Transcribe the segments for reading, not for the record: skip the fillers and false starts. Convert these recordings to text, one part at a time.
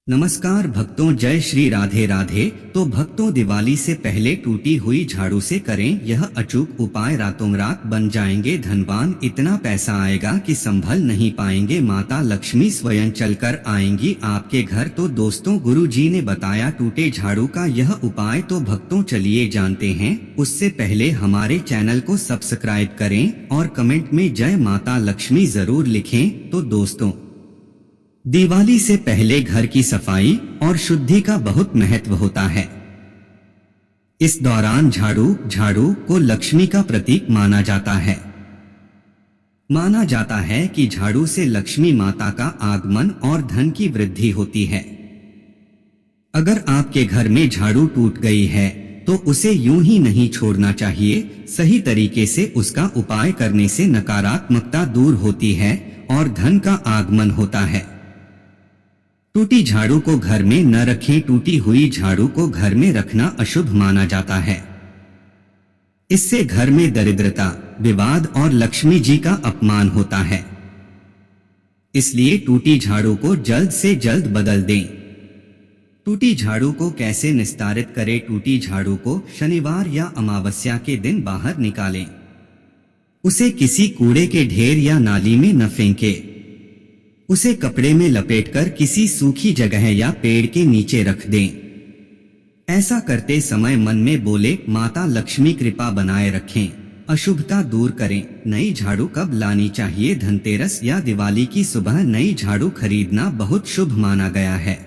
नमस्कार भक्तों, जय श्री राधे राधे। तो भक्तों, दिवाली से पहले टूटी हुई झाड़ू से करें यह अचूक उपाय, रातों रात बन जाएंगे धनवान। इतना पैसा आएगा कि संभल नहीं पाएंगे, माता लक्ष्मी स्वयं चलकर आएंगी आपके घर। तो दोस्तों, गुरु जी ने बताया टूटे झाड़ू का यह उपाय, तो भक्तों चलिए जानते हैं। उससे पहले हमारे चैनल को सब्सक्राइब करें और कमेंट में जय माता लक्ष्मी जरूर लिखें। तो दोस्तों, दिवाली से पहले घर की सफाई और शुद्धि का बहुत महत्व होता है। इस दौरान झाड़ू को लक्ष्मी का प्रतीक माना जाता है। माना जाता है कि झाड़ू से लक्ष्मी माता का आगमन और धन की वृद्धि होती है। अगर आपके घर में झाड़ू टूट गई है तो उसे यूं ही नहीं छोड़ना चाहिए। सही तरीके से उसका उपाय करने से नकारात्मकता दूर होती है और धन का आगमन होता है। टूटी झाड़ू को घर में न रखें। टूटी हुई झाड़ू को घर में रखना अशुभ माना जाता है। इससे घर में दरिद्रता, विवाद और लक्ष्मी जी का अपमान होता है। इसलिए टूटी झाड़ू को जल्द से जल्द बदल दें। टूटी झाड़ू को कैसे निस्तारित करें? टूटी झाड़ू को शनिवार या अमावस्या के दिन बाहर निकालें। उसे किसी कूड़े के ढेर या नाली में न फेंकें। उसे कपड़े में लपेटकर किसी सूखी जगह या पेड़ के नीचे रख दें। ऐसा करते समय मन में बोले, माता लक्ष्मी कृपा बनाए रखें, अशुभता दूर करें। नई झाड़ू कब लानी चाहिए? धनतेरस या दिवाली की सुबह नई झाड़ू खरीदना बहुत शुभ माना गया है।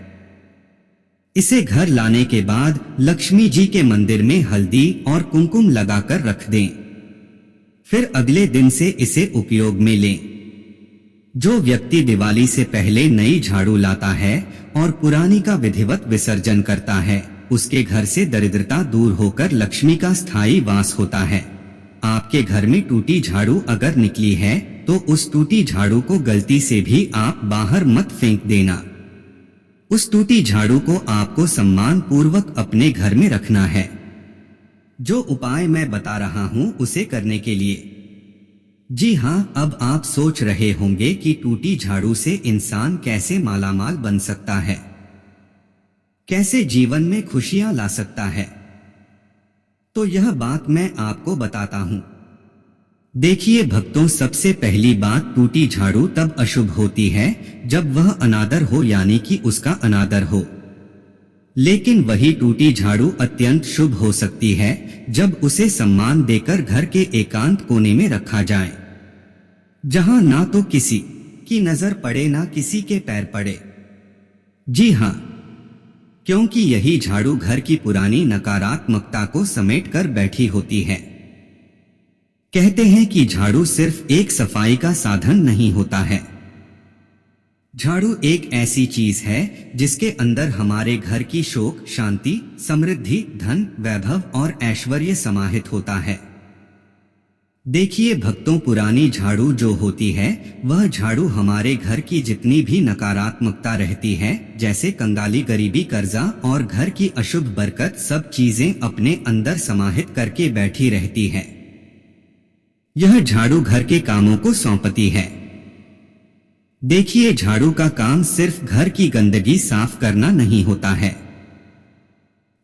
इसे घर लाने के बाद लक्ष्मी जी के मंदिर में हल्दी और कुमकुम लगाकर रख दें। फिर अगले दिन से इसे उपयोग में लें। जो व्यक्ति दिवाली से पहले नई झाड़ू लाता है और पुरानी का विधिवत विसर्जन करता है, उसके घर से दरिद्रता दूर होकर लक्ष्मी का स्थायी वास होता है। आपके घर में टूटी झाड़ू अगर निकली है तो उस टूटी झाड़ू को गलती से भी आप बाहर मत फेंक देना। उस टूटी झाड़ू को आपको सम्मान पूर्वक अपने घर में रखना है। जो उपाय मैं बता रहा हूँ उसे करने के लिए, जी हाँ, अब आप सोच रहे होंगे कि टूटी झाड़ू से इंसान कैसे मालामाल बन सकता है, कैसे जीवन में खुशियां ला सकता है। तो यह बात मैं आपको बताता हूं। देखिए भक्तों, सबसे पहली बात, टूटी झाड़ू तब अशुभ होती है जब वह अनादर हो, यानी कि उसका अनादर हो। लेकिन वही टूटी झाड़ू अत्यंत शुभ हो सकती है जब उसे सम्मान देकर घर के एकांत कोने में रखा जाए, जहां ना तो किसी की नजर पड़े ना किसी के पैर पड़े। जी हाँ, क्योंकि यही झाड़ू घर की पुरानी नकारात्मकता को समेट कर बैठी होती है। कहते हैं कि झाड़ू सिर्फ एक सफाई का साधन नहीं होता है। झाड़ू एक ऐसी चीज है जिसके अंदर हमारे घर की सुख, शांति, समृद्धि, धन, वैभव और ऐश्वर्य समाहित होता है। देखिए भक्तों, पुरानी झाड़ू जो होती है वह झाड़ू हमारे घर की जितनी भी नकारात्मकता रहती है, जैसे कंगाली, गरीबी, कर्जा और घर की अशुभ बरकत, सब चीजें अपने अंदर समाहित करके बैठी रहती है। यह झाड़ू घर के कामों को सौंपती है। देखिए, झाड़ू का काम सिर्फ घर की गंदगी साफ करना नहीं होता है,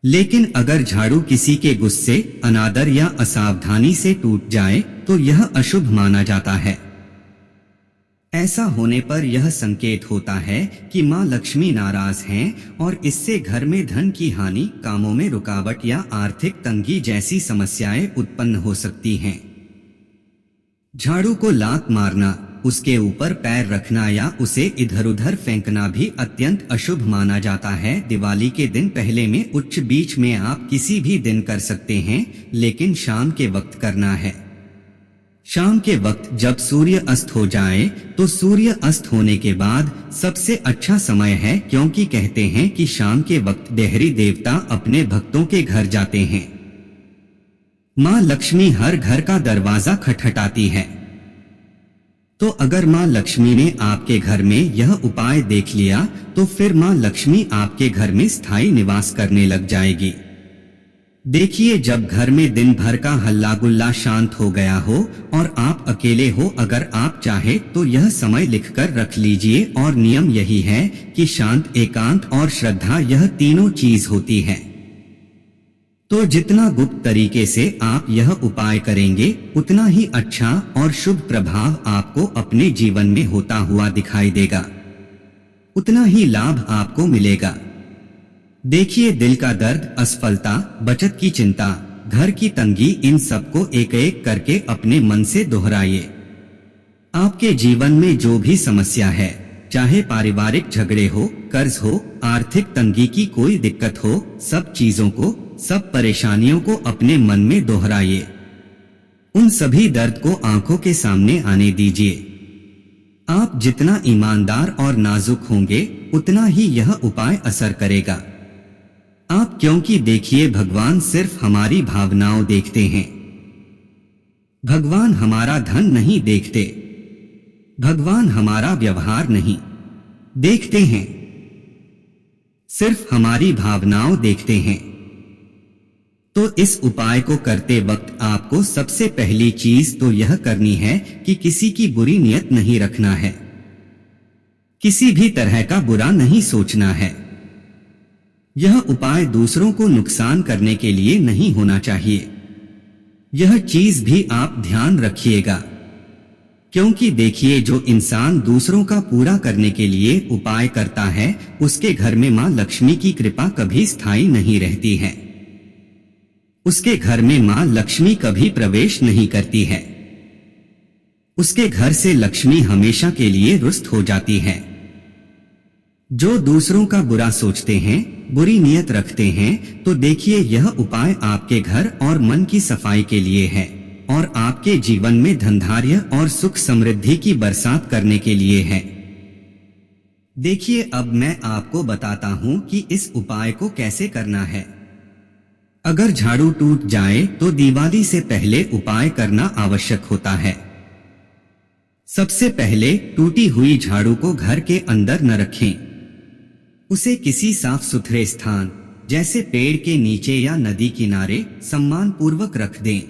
लेकिन अगर झाड़ू किसी के गुस्से, अनादर या असावधानी से टूट जाए तो यह अशुभ माना जाता है। ऐसा होने पर यह संकेत होता है कि मां लक्ष्मी नाराज हैं और इससे घर में धन की हानि, कामों में रुकावट या आर्थिक तंगी जैसी समस्याएं उत्पन्न हो सकती हैं। झाड़ू को लात मारना, उसके ऊपर पैर रखना या उसे इधर उधर फेंकना भी अत्यंत अशुभ माना जाता है। दिवाली के दिन पहले में, उच्च बीच में आप किसी भी दिन कर सकते हैं, लेकिन शाम के वक्त करना है। शाम के वक्त जब सूर्य अस्त हो जाए तो सूर्य अस्त होने के बाद सबसे अच्छा समय है, क्योंकि कहते हैं कि शाम के वक्त देहरी देवता अपने भक्तों के घर जाते हैं। मां लक्ष्मी हर घर का दरवाजा खटखटाती है। तो अगर मां लक्ष्मी ने आपके घर में यह उपाय देख लिया तो फिर मां लक्ष्मी आपके घर में स्थायी निवास करने लग जाएगी। देखिए, जब घर में दिन भर का हल्ला गुल्ला शांत हो गया हो और आप अकेले हो, अगर आप चाहे तो यह समय लिखकर रख लीजिए। और नियम यही है कि शांत, एकांत और श्रद्धा, यह तीनों चीज होती है। तो जितना गुप्त तरीके से आप यह उपाय करेंगे, उतना ही अच्छा और शुभ प्रभाव आपको अपने जीवन में होता हुआ दिखाई देगा, उतना ही लाभ आपको मिलेगा। देखिए, दिल का दर्द, असफलता, बचत की चिंता, घर की तंगी, इन सबको एक एक करके अपने मन से दोहराइए। आपके जीवन में जो भी समस्या है, चाहे पारिवारिक झगड़े हो, कर्ज हो, आर्थिक तंगी की कोई दिक्कत हो, सब चीजों को, सब परेशानियों को अपने मन में दोहराइए। उन सभी दर्द को आंखों के सामने आने दीजिए। आप जितना ईमानदार और नाजुक होंगे, उतना ही यह उपाय असर करेगा। आप, क्योंकि देखिए, भगवान सिर्फ हमारी भावनाओं देखते हैं। भगवान हमारा धन नहीं देखते, भगवान हमारा व्यवहार नहीं देखते हैं, सिर्फ हमारी भावनाओं देखते हैं। तो इस उपाय को करते वक्त आपको सबसे पहली चीज तो यह करनी है कि किसी की बुरी नियत नहीं रखना है, किसी भी तरह का बुरा नहीं सोचना है। यह उपाय दूसरों को नुकसान करने के लिए नहीं होना चाहिए, यह चीज भी आप ध्यान रखिएगा। क्योंकि देखिए, जो इंसान दूसरों का पूरा करने के लिए उपाय करता है, उसके घर में मां लक्ष्मी की कृपा कभी स्थायी नहीं रहती है, उसके घर में मां लक्ष्मी कभी प्रवेश नहीं करती है, उसके घर से लक्ष्मी हमेशा के लिए रुष्ट हो जाती है। जो दूसरों का बुरा सोचते हैं, बुरी नियत रखते हैं, तो देखिए, यह उपाय आपके घर और मन की सफाई के लिए है और आपके जीवन में धनधार्य और सुख समृद्धि की बरसात करने के लिए है। देखिए, अब मैं आपको बताता हूँ कि इस उपाय को कैसे करना है। अगर झाड़ू टूट जाए तो दिवाली से पहले उपाय करना आवश्यक होता है। सबसे पहले टूटी हुई झाड़ू को घर के अंदर न रखें, उसे किसी साफ सुथरे स्थान जैसे पेड़ के नीचे या नदी किनारे सम्मान पूर्वक रख दें।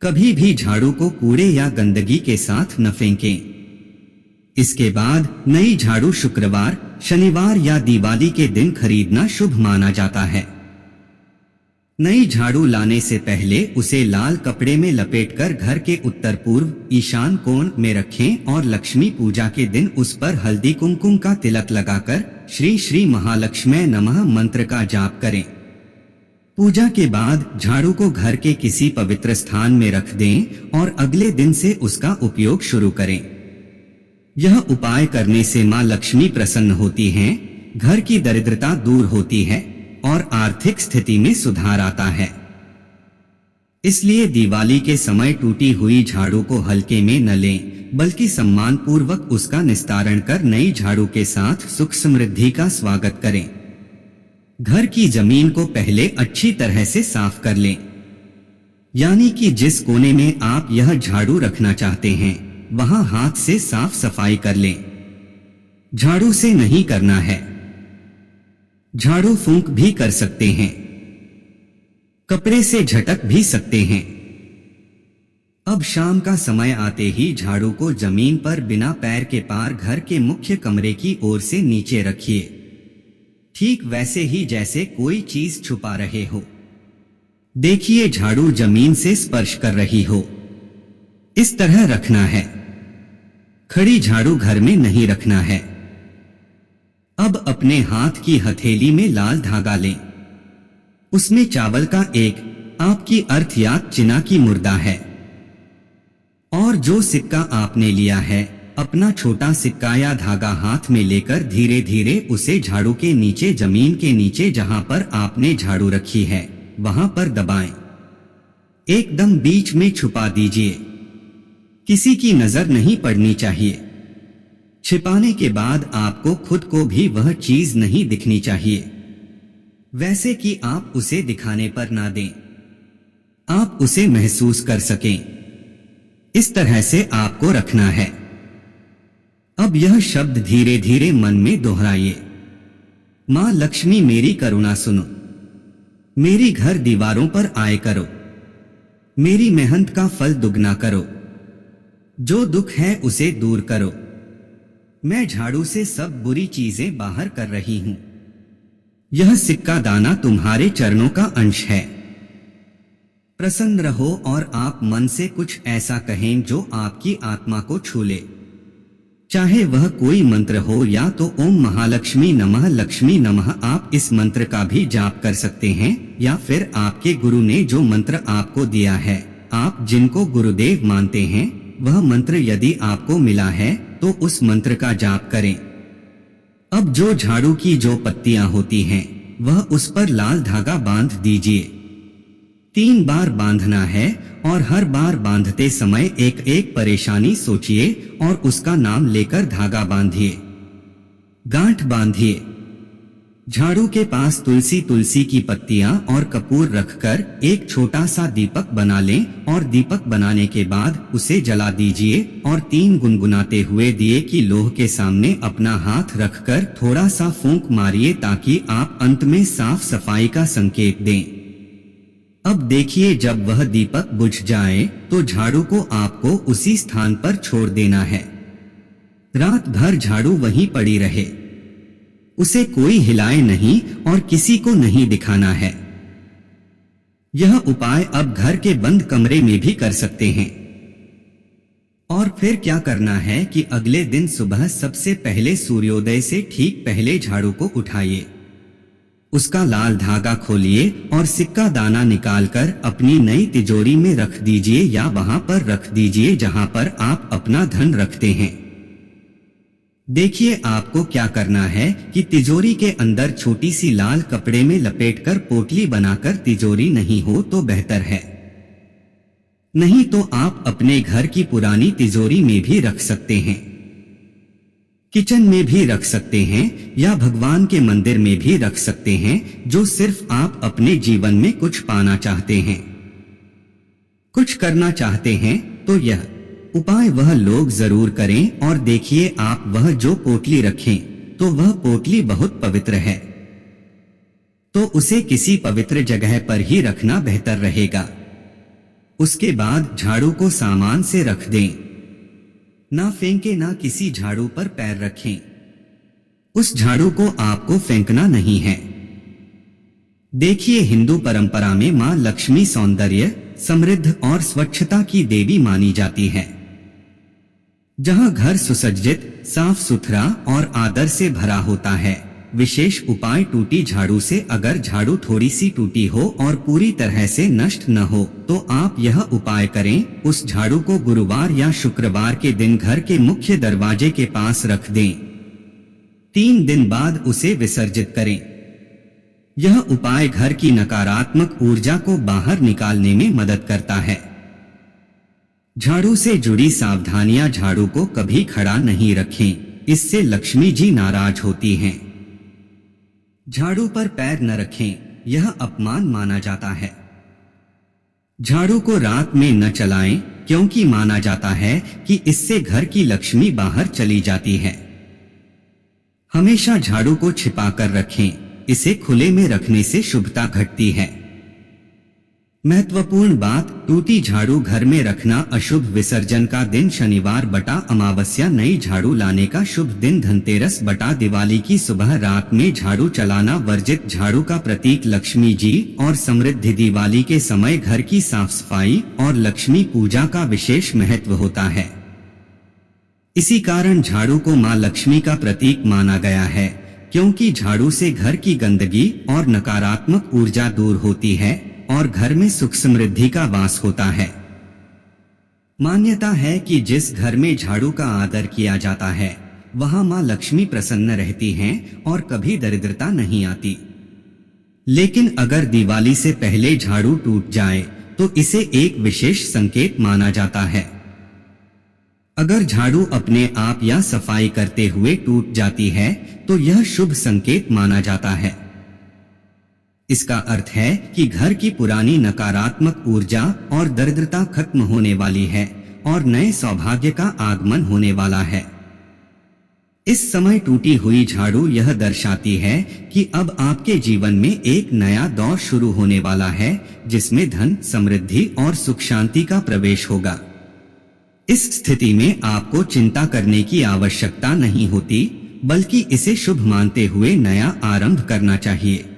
कभी भी झाड़ू को कूड़े या गंदगी के साथ न फेंकें। इसके बाद नई झाड़ू शुक्रवार, शनिवार या दिवाली के दिन खरीदना शुभ माना जाता है। नई झाड़ू लाने से पहले उसे लाल कपड़े में लपेटकर घर के उत्तर पूर्व ईशान कोण में रखें और लक्ष्मी पूजा के दिन उस पर हल्दी कुमकुम का तिलक लगाकर श्री श्री महालक्ष्मी नमः मंत्र का जाप करें। पूजा के बाद झाड़ू को घर के किसी पवित्र स्थान में रख दें और अगले दिन से उसका उपयोग शुरू करें। यह उपाय करने से मां लक्ष्मी प्रसन्न होती हैं, घर की दरिद्रता दूर होती है और आर्थिक स्थिति में सुधार आता है। इसलिए दिवाली के समय टूटी हुई झाड़ू को हल्के में न लें, बल्कि सम्मान पूर्वक उसका निस्तारण कर नई झाड़ू के साथ सुख समृद्धि का स्वागत करें। घर की जमीन को पहले अच्छी तरह से साफ कर लें, यानी कि जिस कोने में आप यह झाड़ू रखना चाहते हैं, वहां हाथ से साफ सफाई कर लें। झाड़ू से नहीं करना है, झाड़ू फूंक भी कर सकते हैं, कपड़े से झटक भी सकते हैं। अब शाम का समय आते ही झाड़ू को जमीन पर बिना पैर के पार घर के मुख्य कमरे की ओर से नीचे रखिए, ठीक वैसे ही जैसे कोई चीज छुपा रहे हो। देखिए, झाड़ू जमीन से स्पर्श कर रही हो, इस तरह रखना है। खड़ी झाड़ू घर में नहीं रखना है। अब अपने हाथ की हथेली में लाल धागा लें, उसमें चावल का एक आपकी अर्थ या चिना की मुर्दा है और जो सिक्का आपने लिया है, अपना छोटा सिक्का या धागा हाथ में लेकर धीरे धीरे उसे झाड़ू के नीचे, जमीन के नीचे जहां पर आपने झाड़ू रखी है, वहां पर दबाएं। एकदम बीच में छुपा दीजिए, किसी की नजर नहीं पड़नी चाहिए। छिपाने के बाद आपको खुद को भी वह चीज नहीं दिखनी चाहिए, वैसे कि आप उसे दिखाने पर ना दें, आप उसे महसूस कर सकें। इस तरह से आपको रखना है। अब यह शब्द धीरे धीरे मन में दोहराइए, मां लक्ष्मी मेरी करुणा सुनो, मेरी घर दीवारों पर आए करो, मेरी मेहनत का फल दुगना करो, जो दुख है उसे दूर करो। मैं झाड़ू से सब बुरी चीजें बाहर कर रही हूं। यह सिक्का दाना तुम्हारे चरणों का अंश है। प्रसन्न रहो और आप मन से कुछ ऐसा कहें जो आपकी आत्मा को छू ले। चाहे वह कोई मंत्र हो या तो ओम महालक्ष्मी नमः लक्ष्मी नमः, आप इस मंत्र का भी जाप कर सकते हैं, या फिर आपके गुरु ने जो मंत्र आपको दिया है, आप जिनको गुरुदेव मानते हैं, वह मंत्र यदि आपको मिला है तो उस मंत्र का जाप करें। अब जो झाड़ू की जो पत्तियां होती हैं, वह उस पर लाल धागा बांध दीजिए। 3 बार बांधना है और हर बार बांधते समय एक एक परेशानी सोचिए और उसका नाम लेकर धागा बांधिए, गांठ बांधिए। झाड़ू के पास तुलसी की पत्तियां और कपूर रखकर एक छोटा सा दीपक बना लें और दीपक बनाने के बाद उसे जला दीजिए और 3 गुनगुनाते हुए दिए की लोह के सामने अपना हाथ रखकर थोड़ा सा फूंक मारिए ताकि आप अंत में साफ सफाई का संकेत दें। अब देखिए, जब वह दीपक बुझ जाए तो झाड़ू को आपको उसी स्थान पर छोड़ देना है। रात भर झाड़ू वहीं पड़ी रहे, उसे कोई हिलाए नहीं और किसी को नहीं दिखाना है। यह उपाय अब घर के बंद कमरे में भी कर सकते हैं। और फिर क्या करना है कि अगले दिन सुबह सबसे पहले सूर्योदय से ठीक पहले झाड़ू को उठाइए, उसका लाल धागा खोलिए और सिक्का दाना निकालकर अपनी नई तिजोरी में रख दीजिए या वहां पर रख दीजिए जहां पर आप अपना धन रखते हैं। देखिए, आपको क्या करना है कि तिजोरी के अंदर छोटी सी लाल कपड़े में लपेटकर पोटली बनाकर, तिजोरी नहीं हो तो बेहतर है, नहीं तो आप अपने घर की पुरानी तिजोरी में भी रख सकते हैं, किचन में भी रख सकते हैं या भगवान के मंदिर में भी रख सकते हैं, जो सिर्फ आप अपने जीवन में कुछ पाना चाहते हैं, कुछ करना चाहते हैं, तो यह उपाय वह लोग जरूर करें। और देखिए, आप वह जो पोटली रखें तो वह पोटली बहुत पवित्र है, तो उसे किसी पवित्र जगह पर ही रखना बेहतर रहेगा। उसके बाद झाड़ू को सामान से रख दें, ना फेंके, ना किसी झाड़ू पर पैर रखें। उस झाड़ू को आपको फेंकना नहीं है। देखिए, हिंदू परंपरा में मां लक्ष्मी सौंदर्य, समृद्ध और स्वच्छता की देवी मानी जाती है। जहां घर सुसज्जित, साफ सुथरा और आदर से भरा होता है। विशेष उपाय, टूटी झाड़ू से अगर झाड़ू थोड़ी सी टूटी हो और पूरी तरह से नष्ट न हो तो आप यह उपाय करें, उस झाड़ू को गुरुवार या शुक्रवार के दिन घर के मुख्य दरवाजे के पास रख दें। 3 दिन बाद उसे विसर्जित करें। यह उपाय घर की नकारात्मक ऊर्जा को बाहर निकालने में मदद करता है। झाड़ू से जुड़ी सावधानियां, झाड़ू को कभी खड़ा नहीं रखें, इससे लक्ष्मी जी नाराज होती हैं। झाड़ू पर पैर न रखें, यह अपमान माना जाता है। झाड़ू को रात में न चलाएं, क्योंकि माना जाता है कि इससे घर की लक्ष्मी बाहर चली जाती है। हमेशा झाड़ू को छिपा कर रखें, इसे खुले में रखने से शुभता घटती है। महत्वपूर्ण बात, टूटी झाड़ू घर में रखना अशुभ। विसर्जन का दिन शनिवार बटा अमावस्या, नई झाड़ू लाने का शुभ दिन धनतेरस बटा दिवाली की सुबह रात में झाड़ू चलाना वर्जित। झाड़ू का प्रतीक लक्ष्मी जी और समृद्धि। दिवाली के समय घर की साफ सफाई और लक्ष्मी पूजा का विशेष महत्व होता है। इसी कारण झाड़ू को मां लक्ष्मी का प्रतीक माना गया है, क्योंकि झाड़ू से घर की गंदगी और नकारात्मक ऊर्जा दूर होती है और घर में सुख समृद्धि का वास होता है। मान्यता है कि जिस घर में झाड़ू का आदर किया जाता है वहां मां लक्ष्मी प्रसन्न रहती हैं और कभी दरिद्रता नहीं आती। लेकिन अगर दिवाली से पहले झाड़ू टूट जाए तो इसे एक विशेष संकेत माना जाता है। अगर झाड़ू अपने आप या सफाई करते हुए टूट जाती है तो यह शुभ संकेत माना जाता है। इसका अर्थ है कि घर की पुरानी नकारात्मक ऊर्जा और दरिद्रता खत्म होने वाली है और नए सौभाग्य का आगमन होने वाला है। इस समय टूटी हुई झाड़ू यह दर्शाती है कि अब आपके जीवन में एक नया दौर शुरू होने वाला है, जिसमें धन, समृद्धि और सुख शांति का प्रवेश होगा। इस स्थिति में आपको चिंता करने की आवश्यकता नहीं होती, बल्कि इसे शुभ मानते हुए नया आरंभ करना चाहिए।